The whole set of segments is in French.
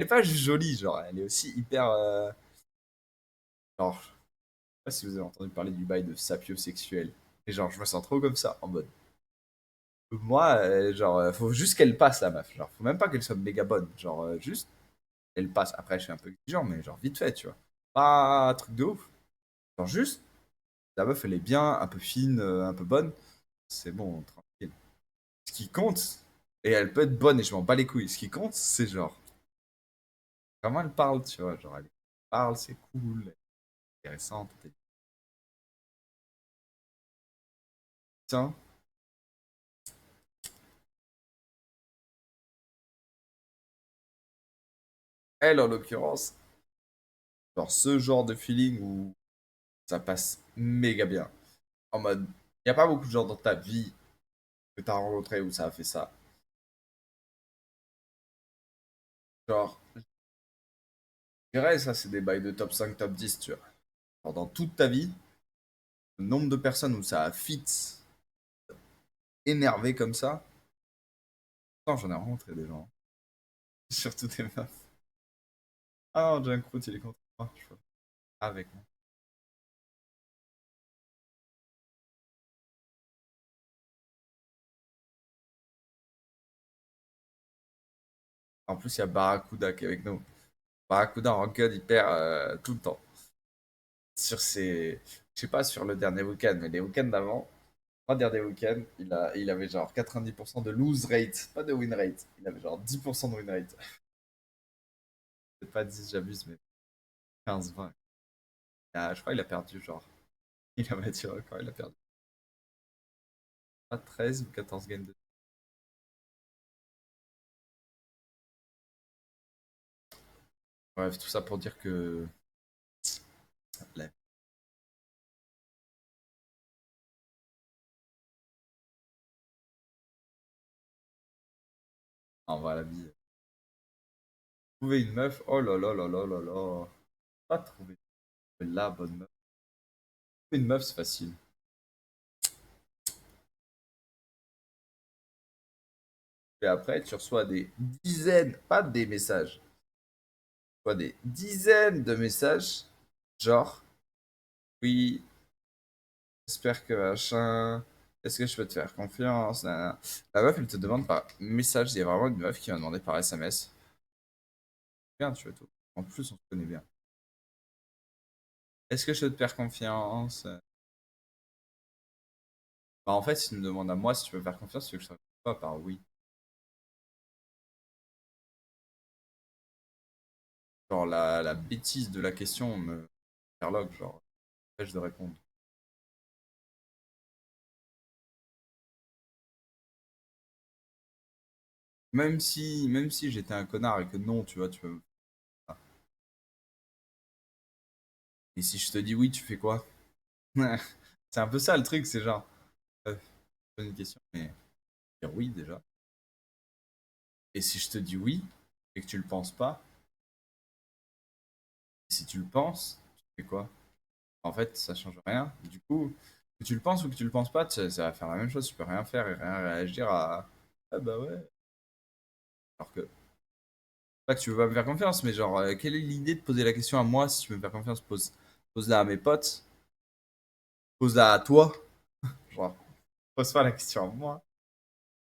Elle est pas juste jolie, genre, elle est aussi hyper. Genre, je sais pas si vous avez entendu parler du bail de sapiosexuel. Et genre, je me sens trop comme ça, en mode. Moi, genre, faut juste qu'elle passe la meuf. Genre, faut même pas qu'elle soit méga bonne. Genre, juste, elle passe. Après, je suis un peu exigeant, mais genre, vite fait, tu vois. Pas un truc de ouf. Genre, juste, la meuf, elle est bien, un peu fine, un peu bonne. C'est bon, tranquille. Ce qui compte, et elle peut être bonne et je m'en bats les couilles. Ce qui compte, c'est genre, comment elle parle, tu vois. Genre, elle parle, c'est cool, elle est intéressante. Tiens, elle, en l'occurrence, genre, ce genre de feeling où ça passe méga bien. En mode, il n'y a pas beaucoup de gens dans ta vie que tu as rencontré où ça a fait ça. Genre, je dirais, ça, c'est des bails de top 5 top 10 tu vois. Genre, dans toute ta vie, le nombre de personnes où ça a fit énervé comme ça, putain, j'en ai rencontré des gens. Surtout des meufs. Ah non, Junkroot, il est contre moi. Je peux pas avec moi. En plus, il y a Barracuda qui est avec nous. Barracuda en ranked, il perd tout le temps. Sur ses. Je sais pas sur le dernier week-end, mais les week-ends d'avant, trois derniers week-ends, il avait genre 90% de lose rate, pas de win rate. Il avait genre 10% de win rate. C'est pas 10, j'abuse, mais 15-20. Ah, je crois qu'il a perdu, genre. Il a battu le record, il a perdu. Pas 13 ou 14 games de. Bref, tout ça pour dire que. Là, en vrai, la vie. Trouver une meuf, oh là là là là là là. Pas trouver la bonne meuf. Trouver une meuf, c'est facile. Et après, tu reçois des dizaines, pas des messages, tu reçois des dizaines de messages, genre, oui, j'espère que machin, est-ce que je peux te faire confiance, nanana. La meuf, elle te demande par message, il y a vraiment une meuf qui m'a demandé par SMS. Bien, tu vois tout. En plus, on se connaît bien. Est-ce que je peux te faire confiance? Bah, en fait, si tu me demandes à moi si tu peux me faire confiance, tu veux que je te réponde pas par oui. Genre, la bêtise de la question me interloque, genre, empêche de répondre. Même si j'étais un connard et que non, tu vois, tu peux. Et si je te dis oui, tu fais quoi? C'est un peu ça le truc, c'est genre, je pose une question, mais dire oui déjà. Et si je te dis oui et que tu le penses pas, si tu le penses, tu fais quoi? En fait, ça change rien. Du coup, que tu le penses ou que tu le penses pas, ça va faire la même chose. Tu peux rien faire et rien réagir à. Ah bah ouais. Alors que, pas que tu veux pas me faire confiance, mais genre, quelle est l'idée de poser la question à moi si tu veux me faire confiance? Pose-la à mes potes, pose-la à toi. Genre, pose pas la question à moi.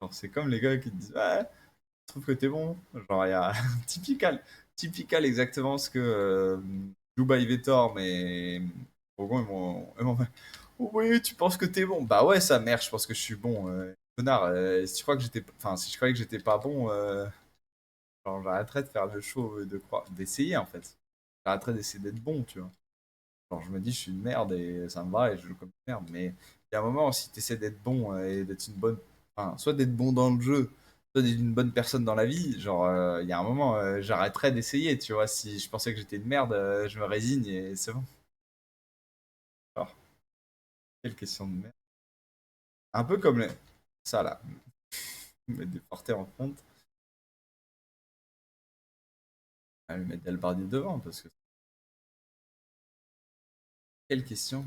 Genre, c'est comme les gars qui te disent, ouais, je trouve que t'es bon. Genre, il y a typical, typical exactement ce que Dubai Vettor, mais au gros, ils m'ont fait, oh oui, tu penses que t'es bon? Bah ouais, sa mère, je pense que je suis bon. Connard, si tu crois que j'étais, enfin, si je croyais que j'étais pas bon, genre, j'arrêterais de faire le show, de croire, d'essayer en fait. J'arrêterais d'essayer d'être bon, tu vois. Genre, je me dis, je suis une merde et ça me va et je joue comme une merde. Mais il y a un moment, si tu essaies d'être bon et d'être une bonne. Enfin, soit d'être bon dans le jeu, soit d'être une bonne personne dans la vie, genre, il y a un moment, j'arrêterais d'essayer, tu vois. Si je pensais que j'étais une merde, je me résigne et c'est bon. Alors, quelle question de merde. Un peu comme ça là, mettre des portées en compte, mettre Del Bardi devant parce que. Quelle question?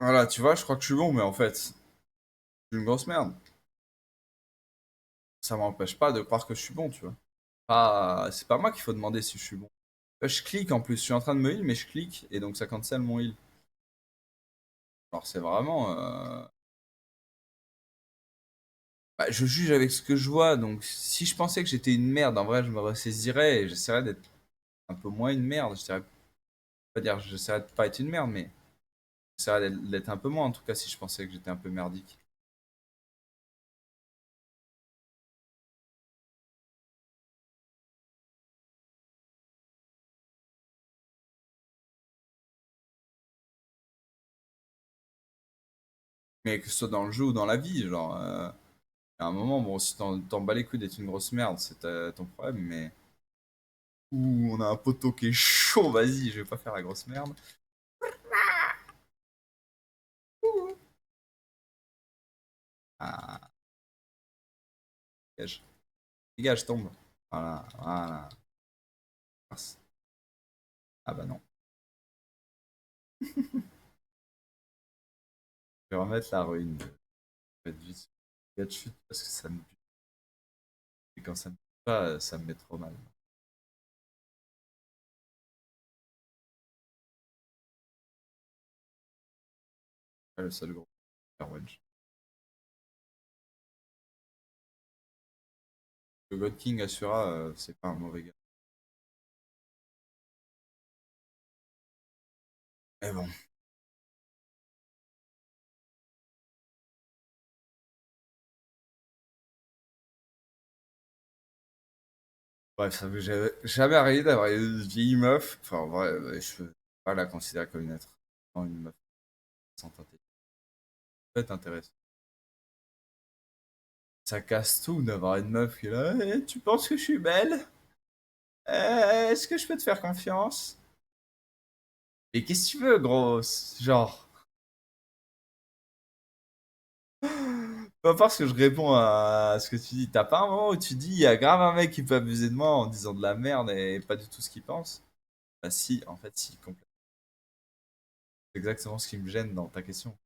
Voilà, tu vois, je crois que je suis bon, mais en fait, je suis une grosse merde. Ça m'empêche pas de croire que je suis bon, tu vois. C'est pas moi qu'il faut demander si je suis bon. Je clique en plus, je suis en train de me heal, mais je clique, et donc ça cancelle mon heal. Alors c'est vraiment... Bah, je juge avec ce que je vois, donc si je pensais que j'étais une merde, en vrai, je me ressaisirais et j'essaierais d'être un peu moins une merde. Je dirais pas dire, j'essaierais de pas être une merde, mais j'essaierais d'être un peu moins, en tout cas, si je pensais que j'étais un peu merdique. Mais que ce soit dans le jeu ou dans la vie, genre, à un moment, bon, si t'en bats les couilles d'être une grosse merde, c'est ton problème, mais... Ouh, on a un poteau qui est chaud, vas-y, je vais pas faire la grosse merde. Ah, dégage. Dégage, tombe. Voilà, voilà. Mince. Ah bah non. Je vais remettre la ruine. Je vais être vite. Je vais chute parce que ça me bute. Et quand ça me bute pas, ça me met trop mal. Ouais, le seul gros. Wedge. Le God King Asura, c'est pas un mauvais gars. Mais bon. Bref, ça veut j'avais jamais arrêté d'avoir une vieille meuf. Enfin, en vrai, je peux pas la considérer comme une être. Non, une meuf sans intelligence. Peut-être intéressant. Ça casse tout d'avoir une meuf qui est là. Tu penses que je suis belle? Est-ce que je peux te faire confiance? Mais qu'est-ce que tu veux, gros? Genre, peu importe ce que je réponds à ce que tu dis. T'as pas un moment où tu dis, il y a grave un mec qui peut abuser de moi en disant de la merde et pas du tout ce qu'il pense? Bah si, en fait, si, complètement. C'est exactement ce qui me gêne dans ta question. Ce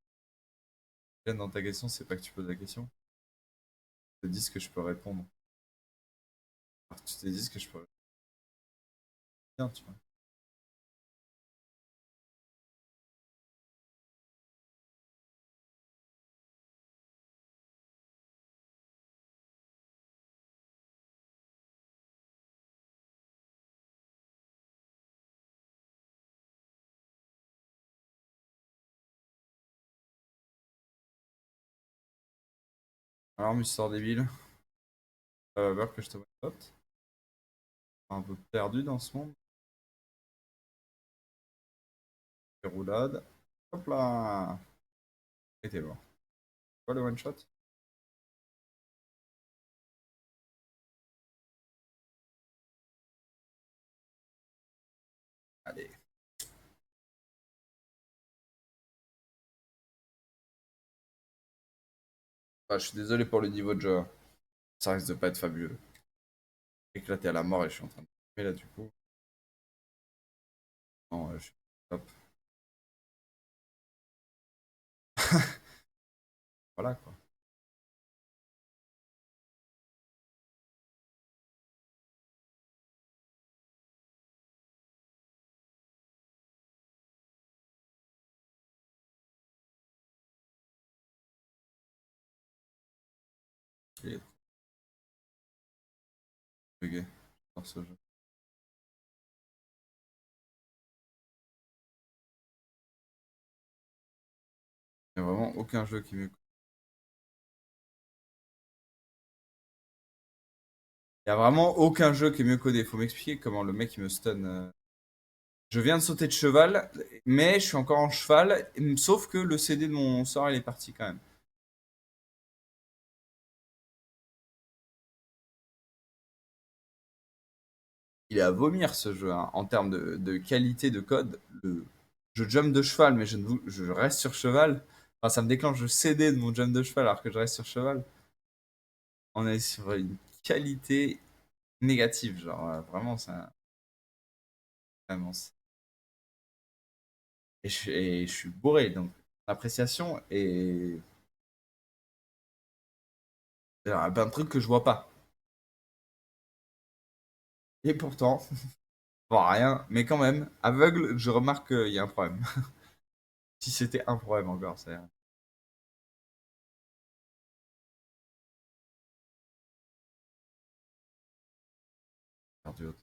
qui me gêne dans ta question, c'est pas que tu poses la question. Tu te dis ce que je peux répondre. Alors, tu te dis ce que je peux répondre. Bien, tu vois. Alors, Mister Débile, voir que je te one un peu perdu dans ce monde. Les roulades. Hop là! Et t'es mort. Quoi le one shot? Allez. Ah, je suis désolé pour le niveau de jeu. Ça risque de pas être fabuleux. Éclaté à la mort et je suis en train de... Mais là, du coup... Non, je suis... Hop. Voilà, quoi. Il est bugué. Dans ce jeu. Il n'y a vraiment aucun jeu qui me... Il y a vraiment aucun jeu qui est mieux codé. Faut m'expliquer comment le mec il me stun. Je viens de sauter de cheval, mais je suis encore en cheval, sauf que le CD de mon sort il est parti quand même. Il est à vomir ce jeu, hein. En termes de qualité de code. Je jump de cheval, mais je reste sur cheval. Enfin, ça me déclenche le CD de mon jump de cheval alors que je reste sur cheval. On est sur une qualité négative, genre vraiment, ça. Vraiment. Et je suis bourré, donc L'appréciation et il y a plein de trucs que je vois pas. Et pourtant, je vois rien, mais quand même, aveugle, je remarque qu'il y a un problème. Si c'était un problème encore, c'est perdu.